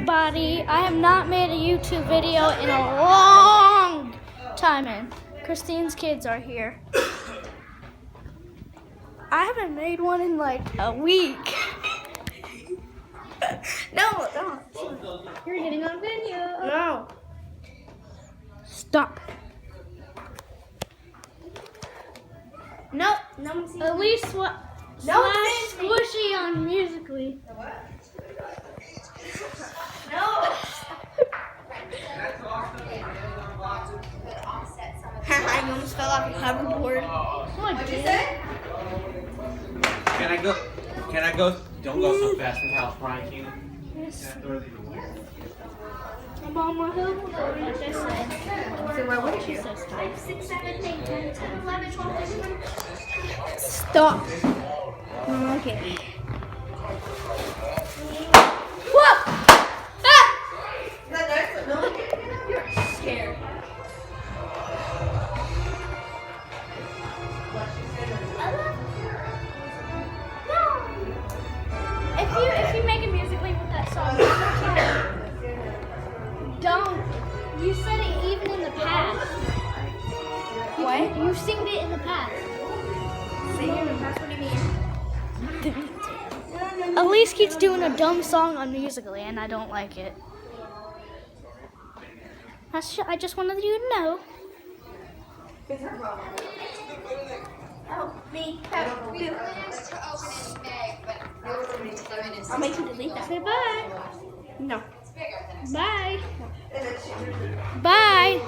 everybody. I have not made a YouTube video in a long time, and Christine's kids are here. I haven't made one in like a week. No, don't. You're getting on video. No. Stop. No, no one's seen At least what? No Slash Squishy on Musically. No. I almost fell off your hoverboard. What'd you say? Can I go? Don't go so fast with House Brian Keenan. Yes. I'm on my hoverboard, like I said. So where would you? 5, 6, 7, 8, 9, 10, 11, 12, 13. Stop. Okay. Whoa! Ah! You're scared. If you make a Musically with that song, don't. You said it even in the past. What? You singed it in the past. Sing it in the past. What do you mean? Elise keeps doing a dumb song on Musically, and I don't like it. I just wanted you to know. Oh, me. I'll make you delete that. Say bye. No. Bye. Bye.